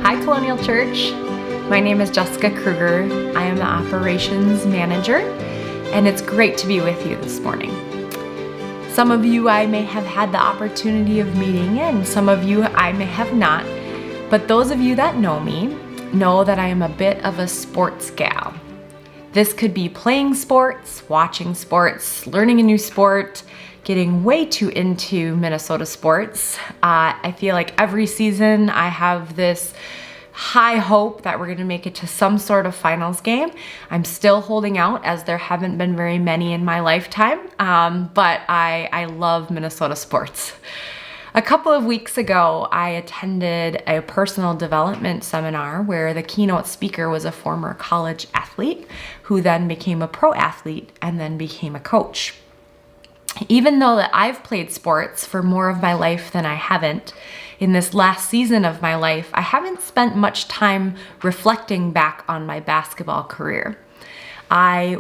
Hi, Colonial Church. My name is Jess Krueger. I am the operations manager, and it's great to be with you this morning. Some of you I may have had the opportunity of meeting, and some of you I may have not. But those of you that know me know that I am a bit of a sports gal. This could be playing sports, watching sports, learning a new sport, getting way too into Minnesota sports. I feel like every season I have this high hope that we're going to make it to some sort of finals game. I'm still holding out as there haven't been very many in my lifetime, but I love Minnesota sports. A couple of weeks ago, I attended a personal development seminar where the keynote speaker was a former college athlete who then became a pro athlete and then became a coach. Even though that I've played sports for more of my life than I haven't, in this last season of my life, I haven't spent much time reflecting back on my basketball career. I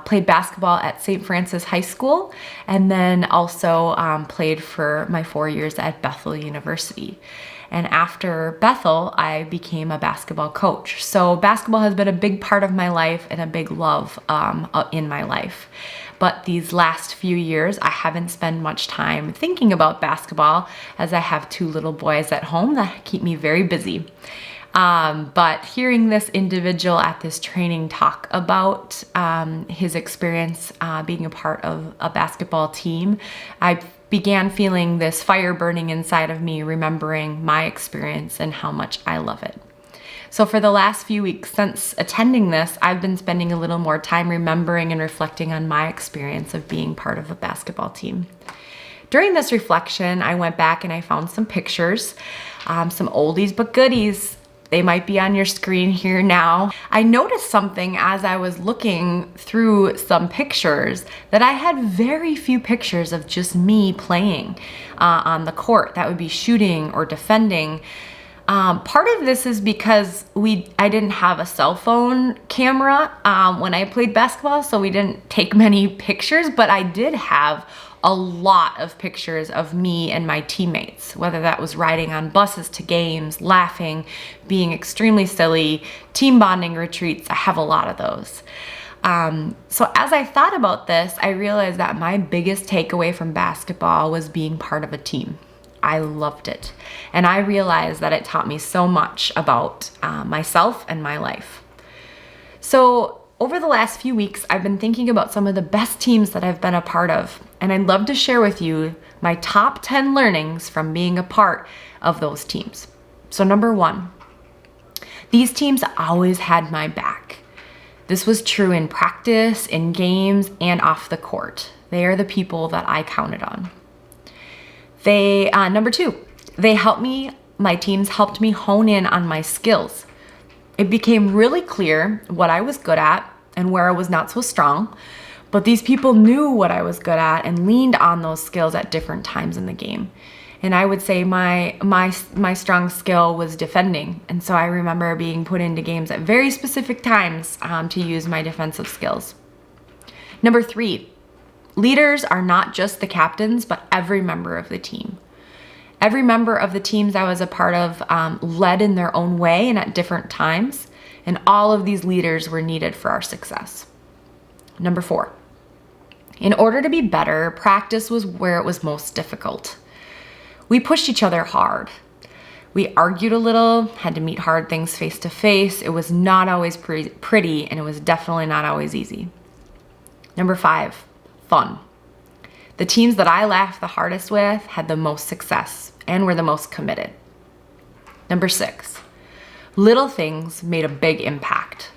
played basketball at St. Francis High School and then also played for my 4 years at Bethel University. And after Bethel, I became a basketball coach. So basketball has been a big part of my life and a big love in my life. But these last few years, I haven't spent much time thinking about basketball as I have 2 little boys at home that keep me very busy. But hearing this individual at this training talk about his experience being a part of a basketball team, I began feeling this fire burning inside of me, remembering my experience and how much I love it. So for the last few weeks since attending this, I've been spending a little more time remembering and reflecting on my experience of being part of a basketball team. During this reflection, I went back and I found some pictures, some oldies but goodies. They might be on your screen here now. I noticed something as I was looking through some pictures that I had very few pictures of just me playing on the court. That would be shooting or defending. Part of this is because I didn't have a cell phone camera when I played basketball, so we didn't take many pictures, but I did have a lot of pictures of me and my teammates, whether that was riding on buses to games, laughing, being extremely silly, team bonding retreats. I have a lot of those. So as I thought about this, I realized that my biggest takeaway from basketball was being part of a team. I loved it. And I realized that it taught me so much about myself and my life. So over the last few weeks, I've been thinking about some of the best teams that I've been a part of. And I'd love to share with you my top 10 learnings from being a part of those teams. So number 1, these teams always had my back. This was true in practice, in games, and off the court. They are the people that I counted on. Number 2, my teams helped me hone in on my skills. It became really clear what I was good at and where I was not so strong, but these people knew what I was good at and leaned on those skills at different times in the game. And I would say my strong skill was defending, and so I remember being put into games at very specific times to use my defensive skills. Number 3, leaders are not just the captains, but every member of the team. Every member of the teams I was a part of led in their own way and at different times, and all of these leaders were needed for our success. Number 4, in order to be better, practice was where it was most difficult. We pushed each other hard. We argued a little, had to meet hard things face to face. It was not always pretty, and it was definitely not always easy. Number 5, fun. The teams that I laughed the hardest with had the most success and were the most committed. Number 6, little things made a big impact.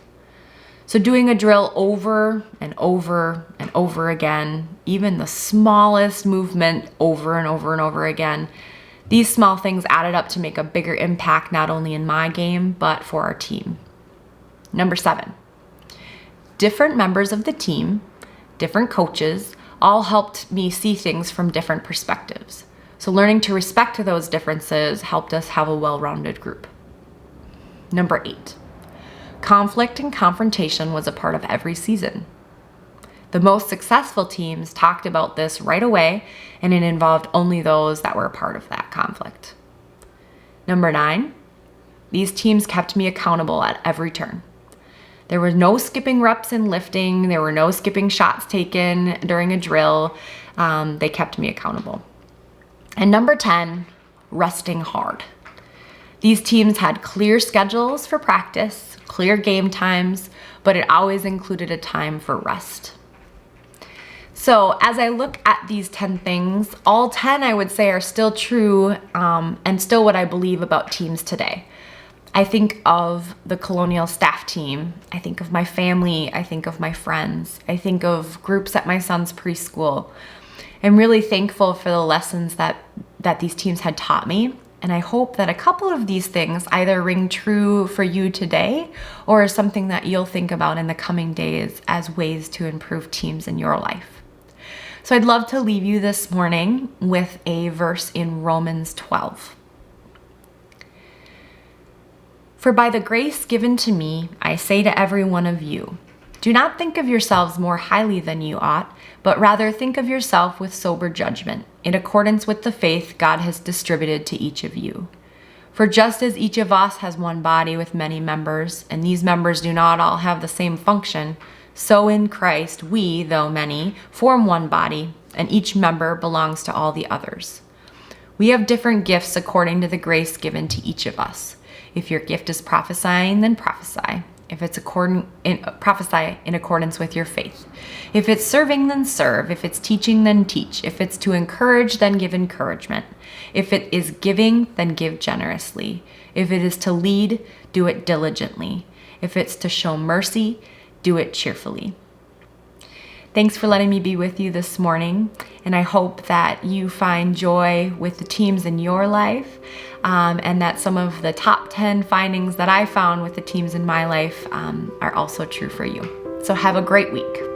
So doing a drill over and over and over again, even the smallest movement over and over and over again, these small things added up to make a bigger impact not only in my game, but for our team. Number 7, different members of the team, different coaches, all helped me see things from different perspectives. So learning to respect those differences helped us have a well-rounded group. Number 8, conflict and confrontation was a part of every season. The most successful teams talked about this right away, and it involved only those that were a part of that conflict. Number 9, These teams kept me accountable at every turn. There was no skipping reps in lifting. There were no skipping shots taken during a drill. They kept me accountable. And number 10, resting hard. These teams had clear schedules for practice, clear game times, but it always included a time for rest. So as I look at these 10 things, all 10 I would say are still true and still what I believe about teams today. I think of the Colonial staff team. I think of my family. I think of my friends. I think of groups at my son's preschool. I'm really thankful for the lessons that these teams had taught me. And I hope that a couple of these things either ring true for you today or is something that you'll think about in the coming days as ways to improve teams in your life. So I'd love to leave you this morning with a verse in Romans 12. For by the grace given to me, I say to every one of you, do not think of yourselves more highly than you ought, but rather think of yourself with sober judgment, in accordance with the faith God has distributed to each of you. For just as each of us has one body with many members, and these members do not all have the same function, so in Christ we, though many, form one body, and each member belongs to all the others. We have different gifts according to the grace given to each of us. If your gift is prophesying, then prophesy. If it's prophesy in accordance with your faith. If it's serving, then serve. If it's teaching, then teach. If it's to encourage, then give encouragement. If it is giving, then give generously. If it is to lead, do it diligently. If it's to show mercy, do it cheerfully. Thanks for letting me be with you this morning, and I hope that you find joy with the teams in your life, and that some of the top 10 findings that I found with the teams in my life are also true for you. So have a great week.